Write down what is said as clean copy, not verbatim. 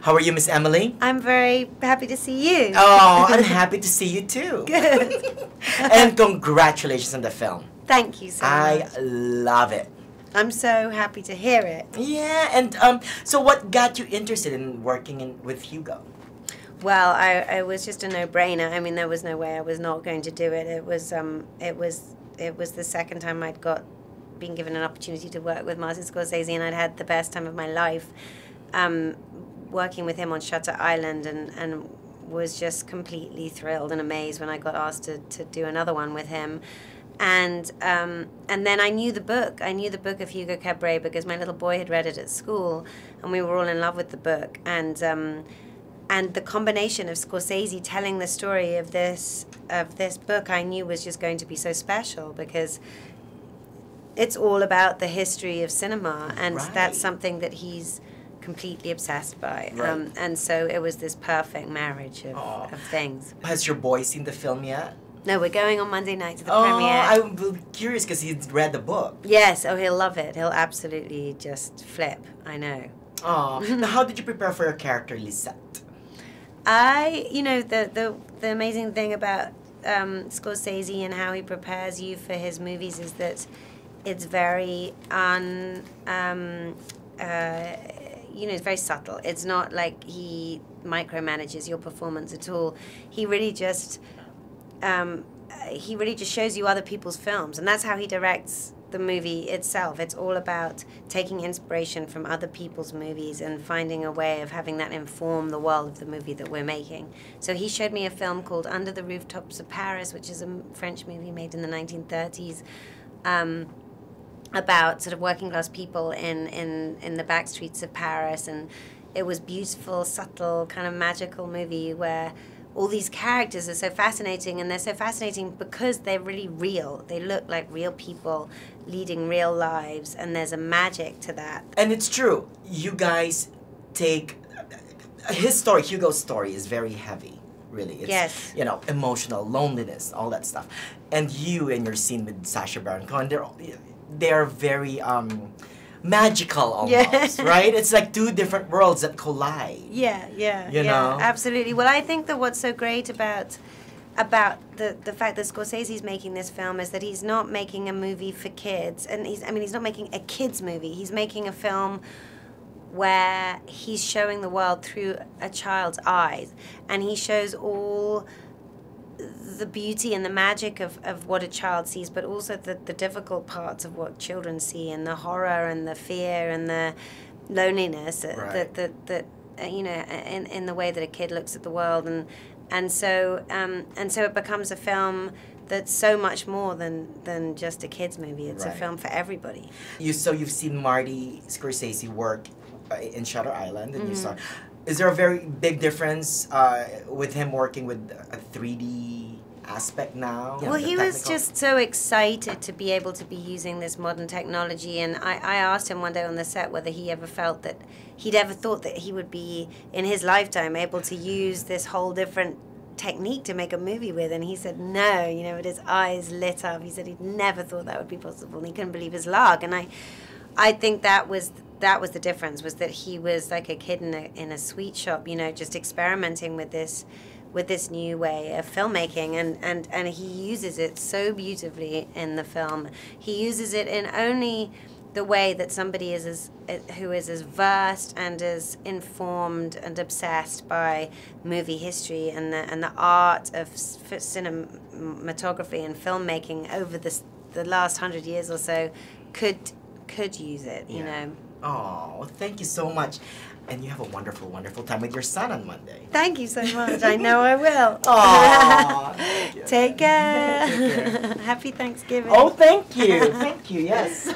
How are you, Miss Emily? I'm very happy to see you. Oh, I'm happy to see you too. Good. And congratulations on the film. Thank you so much. I love it. I'm so happy to hear it. Yeah, and so what got you interested in working with Hugo? Well, I was just a no-brainer. I mean, there was no way I was not going to do it. It was the second time I'd been given an opportunity to work with Martin Scorsese, and I'd had the best time of my life working with him on Shutter Island, and was just completely thrilled and amazed when I got asked to do another one with him. And then I knew the book. I knew the book of Hugo Cabret because my little boy had read it at school, and we were all in love with the book. And the combination of Scorsese telling the story of this book, I knew was just going to be so special because it's all about the history of cinema, and that's something that he's completely obsessed by. Right. And so it was this perfect marriage of things. Has your boy seen the film yet? No, we're going on Monday night to the premiere. I'm curious because he's read the book. Yes, he'll love it. He'll absolutely just flip, I know. Oh, now how did you prepare for your character, Lisette? The amazing thing about Scorsese and how he prepares you for his movies is that it's very it's very subtle. It's not like he micromanages your performance at all. He really just shows you other people's films, and that's how he directs the movie itself. It's all about taking inspiration from other people's movies and finding a way of having that inform the world of the movie that we're making. So he showed me a film called Under the Rooftops of Paris, which is a French movie made in the 1930s, about sort of working class people in the back streets of Paris. And it was beautiful, subtle, kind of magical movie where all these characters are so fascinating, and they're so fascinating because they're really real. They look like real people leading real lives, and there's a magic to that. And it's true. You guys take his story, Hugo's story, is very heavy. Really, it's emotional, loneliness, all that stuff. And you in your scene with Sacha Baron Cohen, they're very magical almost, right? It's like two different worlds that collide. You know? Absolutely. Well, I think that what's so great about the fact that Scorsese's making this film is that he's not making a movie for kids, and he's not making a kids movie. He's making a film where he's showing the world through a child's eyes, and he shows all the beauty and the magic of what a child sees, but also the difficult parts of what children see, and the horror and the fear and the loneliness that in the way that a kid looks at the world, and so it becomes a film that's so much more than just a kids movie. It's a film for everybody. You've seen Marty Scorsese work in Shutter Island, and you saw. Is there a very big difference with him working with a 3D aspect now? Well, he was just so excited to be able to be using this modern technology, and I asked him one day on the set whether he ever felt that he'd ever thought that he would be, in his lifetime, able to use this whole different technique to make a movie with, and he said no, with his eyes lit up. He said he'd never thought that would be possible, and he couldn't believe his luck. And I think that was the difference, was that he was like a kid in a sweet shop, just experimenting with this new way of filmmaking, and he uses it so beautifully in the film. He uses it in only the way that somebody who is as versed and as informed and obsessed by movie history and the art of cinematography and filmmaking over the last 100 years or so could use it, you know. Oh, thank you so much. And you have a wonderful, wonderful time with your son on Monday. Thank you so much. I know I will. Oh, Take care. Happy Thanksgiving. Oh, thank you. Thank you, yes.